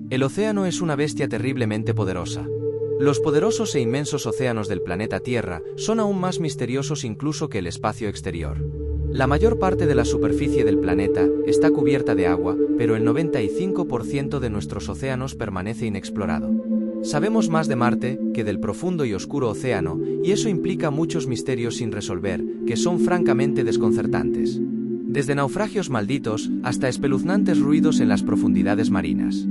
El océano es una bestia terriblemente poderosa. Los poderosos e inmensos océanos del planeta Tierra son aún más misteriosos incluso que el espacio exterior. La mayor parte de la superficie del planeta está cubierta de agua, pero el 95% de nuestros océanos permanece inexplorado. Sabemos más de Marte que del profundo y oscuro océano, y eso implica muchos misterios sin resolver, que son francamente desconcertantes. Desde naufragios malditos hasta espeluznantes ruidos en las profundidades marinas.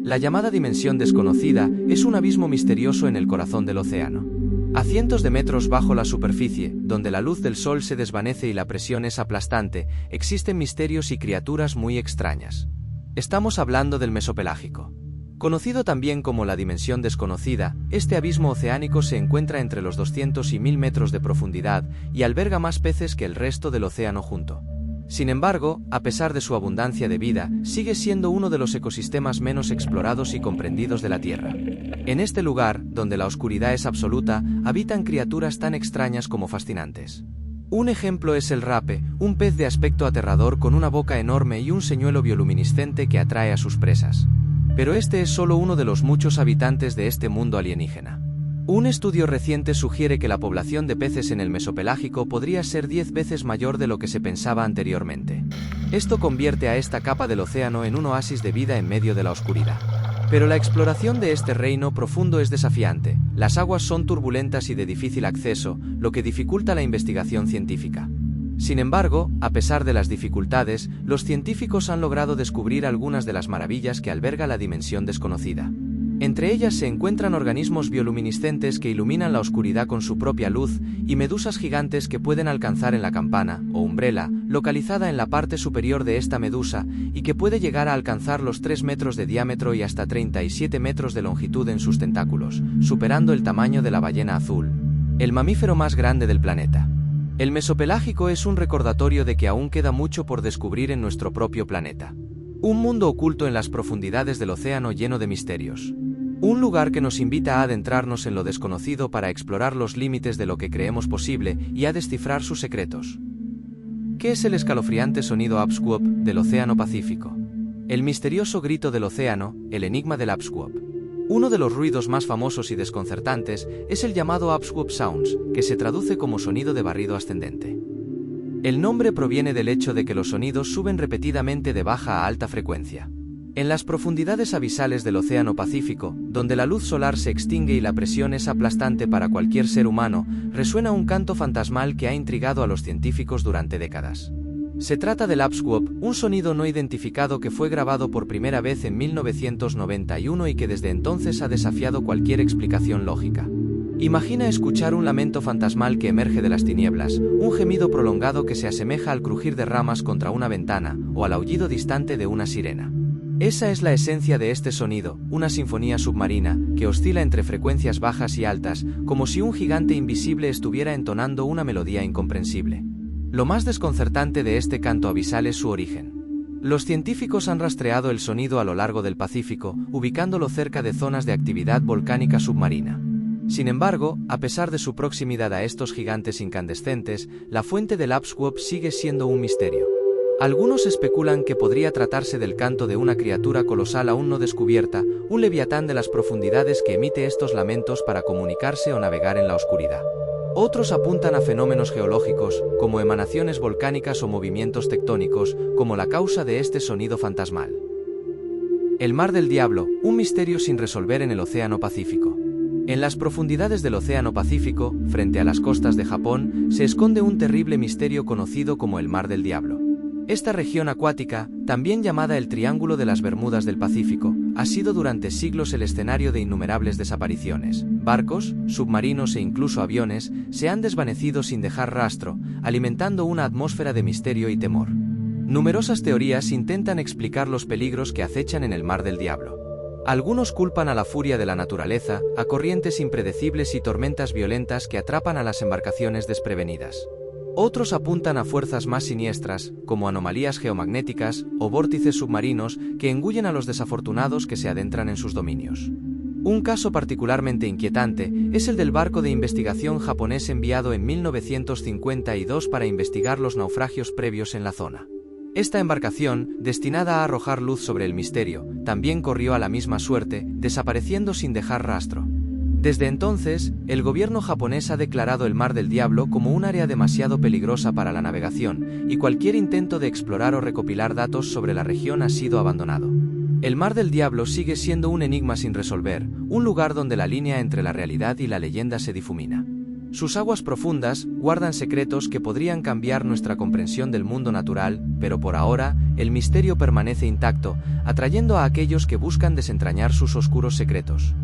La llamada dimensión desconocida es un abismo misterioso en el corazón del océano. A cientos de metros bajo la superficie, donde la luz del sol se desvanece y la presión es aplastante, existen misterios y criaturas muy extrañas. Estamos hablando del mesopelágico. Conocido también como la dimensión desconocida, este abismo oceánico se encuentra entre los 200 y 1000 metros de profundidad y alberga más peces que el resto del océano junto. Sin embargo, a pesar de su abundancia de vida, sigue siendo uno de los ecosistemas menos explorados y comprendidos de la Tierra. En este lugar, donde la oscuridad es absoluta, habitan criaturas tan extrañas como fascinantes. Un ejemplo es el rape, un pez de aspecto aterrador con una boca enorme y un señuelo bioluminiscente que atrae a sus presas. Pero este es solo uno de los muchos habitantes de este mundo alienígena. Un estudio reciente sugiere que la población de peces en el mesopelágico podría ser 10 veces mayor de lo que se pensaba anteriormente. Esto convierte a esta capa del océano en un oasis de vida en medio de la oscuridad. Pero la exploración de este reino profundo es desafiante. Las aguas son turbulentas y de difícil acceso, lo que dificulta la investigación científica. Sin embargo, a pesar de las dificultades, los científicos han logrado descubrir algunas de las maravillas que alberga la dimensión desconocida. Entre ellas se encuentran organismos bioluminiscentes que iluminan la oscuridad con su propia luz y medusas gigantes que pueden alcanzar en la campana, o umbrella, localizada en la parte superior de esta medusa y que puede llegar a alcanzar los 3 metros de diámetro y hasta 37 metros de longitud en sus tentáculos, superando el tamaño de la ballena azul, el mamífero más grande del planeta. El mesopelágico es un recordatorio de que aún queda mucho por descubrir en nuestro propio planeta. Un mundo oculto en las profundidades del océano lleno de misterios. Un lugar que nos invita a adentrarnos en lo desconocido para explorar los límites de lo que creemos posible y a descifrar sus secretos. ¿Qué es el escalofriante sonido Upsquop del Océano Pacífico? El misterioso grito del océano, el enigma del Upsquop. Uno de los ruidos más famosos y desconcertantes es el llamado Upsquop Sounds, que se traduce como sonido de barrido ascendente. El nombre proviene del hecho de que los sonidos suben repetidamente de baja a alta frecuencia. En las profundidades abisales del Océano Pacífico, donde la luz solar se extingue y la presión es aplastante para cualquier ser humano, resuena un canto fantasmal que ha intrigado a los científicos durante décadas. Se trata del Upsquop, un sonido no identificado que fue grabado por primera vez en 1991 y que desde entonces ha desafiado cualquier explicación lógica. Imagina escuchar un lamento fantasmal que emerge de las tinieblas, un gemido prolongado que se asemeja al crujir de ramas contra una ventana, o al aullido distante de una sirena. Esa es la esencia de este sonido, una sinfonía submarina, que oscila entre frecuencias bajas y altas, como si un gigante invisible estuviera entonando una melodía incomprensible. Lo más desconcertante de este canto abisal es su origen. Los científicos han rastreado el sonido a lo largo del Pacífico, ubicándolo cerca de zonas de actividad volcánica submarina. Sin embargo, a pesar de su proximidad a estos gigantes incandescentes, la fuente del Upsquop sigue siendo un misterio. Algunos especulan que podría tratarse del canto de una criatura colosal aún no descubierta, un leviatán de las profundidades que emite estos lamentos para comunicarse o navegar en la oscuridad. Otros apuntan a fenómenos geológicos, como emanaciones volcánicas o movimientos tectónicos, como la causa de este sonido fantasmal. El Mar del Diablo, un misterio sin resolver en el Océano Pacífico. En las profundidades del Océano Pacífico, frente a las costas de Japón, se esconde un terrible misterio conocido como el Mar del Diablo. Esta región acuática, también llamada el Triángulo de las Bermudas del Pacífico, ha sido durante siglos el escenario de innumerables desapariciones. Barcos, submarinos e incluso aviones se han desvanecido sin dejar rastro, alimentando una atmósfera de misterio y temor. Numerosas teorías intentan explicar los peligros que acechan en el Mar del Diablo. Algunos culpan a la furia de la naturaleza, a corrientes impredecibles y tormentas violentas que atrapan a las embarcaciones desprevenidas. Otros apuntan a fuerzas más siniestras, como anomalías geomagnéticas o vórtices submarinos que engullen a los desafortunados que se adentran en sus dominios. Un caso particularmente inquietante es el del barco de investigación japonés enviado en 1952 para investigar los naufragios previos en la zona. Esta embarcación, destinada a arrojar luz sobre el misterio, también corrió a la misma suerte, desapareciendo sin dejar rastro. Desde entonces, el gobierno japonés ha declarado el Mar del Diablo como un área demasiado peligrosa para la navegación, y cualquier intento de explorar o recopilar datos sobre la región ha sido abandonado. El Mar del Diablo sigue siendo un enigma sin resolver, un lugar donde la línea entre la realidad y la leyenda se difumina. Sus aguas profundas guardan secretos que podrían cambiar nuestra comprensión del mundo natural, pero por ahora, el misterio permanece intacto, atrayendo a aquellos que buscan desentrañar sus oscuros secretos.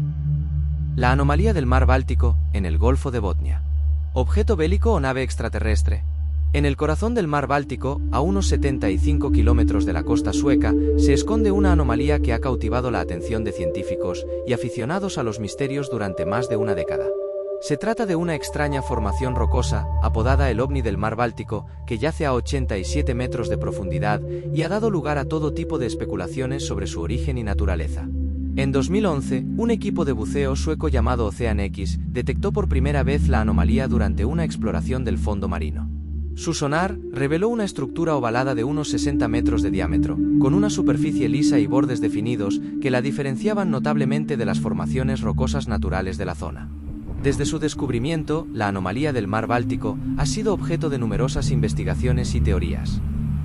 La anomalía del mar Báltico, en el Golfo de Botnia. ¿Objeto bélico o nave extraterrestre? En el corazón del mar Báltico, a unos 75 kilómetros de la costa sueca, se esconde una anomalía que ha cautivado la atención de científicos y aficionados a los misterios durante más de una década. Se trata de una extraña formación rocosa, apodada el OVNI del mar Báltico, que yace a 87 metros de profundidad y ha dado lugar a todo tipo de especulaciones sobre su origen y naturaleza. En 2011, un equipo de buceo sueco llamado Ocean X detectó por primera vez la anomalía durante una exploración del fondo marino. Su sonar reveló una estructura ovalada de unos 60 metros de diámetro, con una superficie lisa y bordes definidos que la diferenciaban notablemente de las formaciones rocosas naturales de la zona. Desde su descubrimiento, la anomalía del mar Báltico ha sido objeto de numerosas investigaciones y teorías.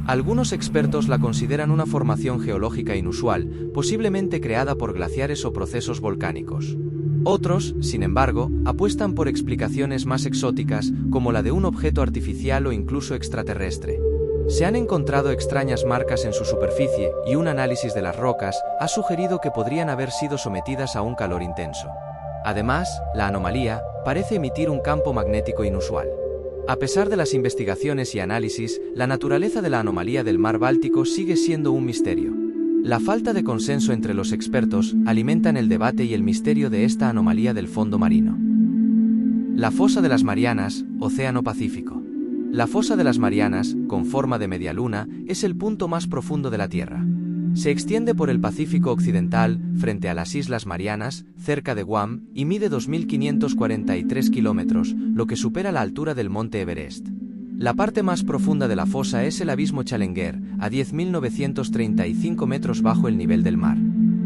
Algunos expertos la consideran una formación geológica inusual, posiblemente creada por glaciares o procesos volcánicos. Otros, sin embargo, apuestan por explicaciones más exóticas, como la de un objeto artificial o incluso extraterrestre. Se han encontrado extrañas marcas en su superficie y un análisis de las rocas ha sugerido que podrían haber sido sometidas a un calor intenso. Además, la anomalía parece emitir un campo magnético inusual. A pesar de las investigaciones y análisis, la naturaleza de la anomalía del mar Báltico sigue siendo un misterio. La falta de consenso entre los expertos alimentan el debate y el misterio de esta anomalía del fondo marino. La fosa de las Marianas, Océano Pacífico. La fosa de las Marianas, con forma de media luna, es el punto más profundo de la Tierra. Se extiende por el Pacífico Occidental, frente a las Islas Marianas, cerca de Guam, y mide 2.543 kilómetros, lo que supera la altura del monte Everest. La parte más profunda de la fosa es el abismo Challenger, a 10.935 metros bajo el nivel del mar.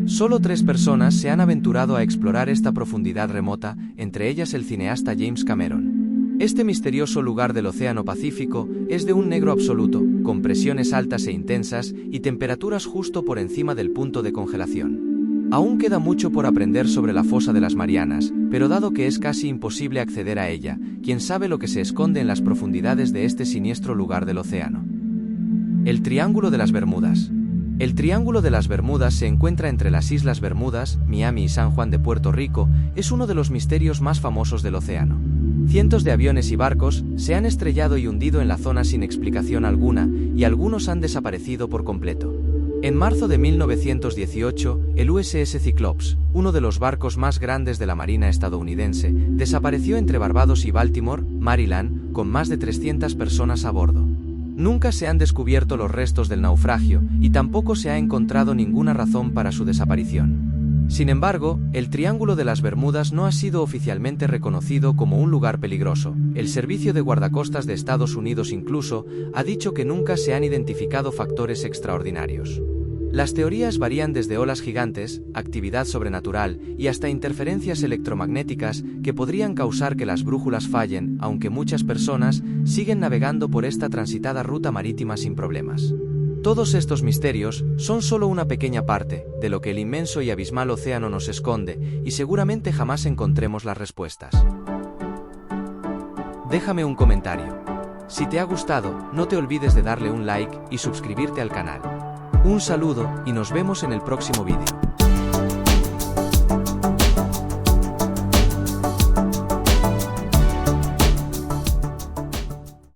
Solo 3 personas se han aventurado a explorar esta profundidad remota, entre ellas el cineasta James Cameron. Este misterioso lugar del Océano Pacífico es de un negro absoluto, con presiones altas e intensas y temperaturas justo por encima del punto de congelación. Aún queda mucho por aprender sobre la fosa de las Marianas, pero dado que es casi imposible acceder a ella, quién sabe lo que se esconde en las profundidades de este siniestro lugar del océano. El Triángulo de las Bermudas. El Triángulo de las Bermudas se encuentra entre las Islas Bermudas, Miami y San Juan de Puerto Rico. Es uno de los misterios más famosos del océano. Cientos de aviones y barcos se han estrellado y hundido en la zona sin explicación alguna, y algunos han desaparecido por completo. En marzo de 1918, el USS Cyclops, uno de los barcos más grandes de la Marina estadounidense, desapareció entre Barbados y Baltimore, Maryland, con más de 300 personas a bordo. Nunca se han descubierto los restos del naufragio, y tampoco se ha encontrado ninguna razón para su desaparición. Sin embargo, el Triángulo de las Bermudas no ha sido oficialmente reconocido como un lugar peligroso. El Servicio de Guardacostas de Estados Unidos incluso ha dicho que nunca se han identificado factores extraordinarios. Las teorías varían desde olas gigantes, actividad sobrenatural y hasta interferencias electromagnéticas que podrían causar que las brújulas fallen, aunque muchas personas siguen navegando por esta transitada ruta marítima sin problemas. Todos estos misterios son solo una pequeña parte de lo que el inmenso y abismal océano nos esconde, y seguramente jamás encontremos las respuestas. Déjame un comentario. Si te ha gustado, no te olvides de darle un like y suscribirte al canal. Un saludo y nos vemos en el próximo vídeo.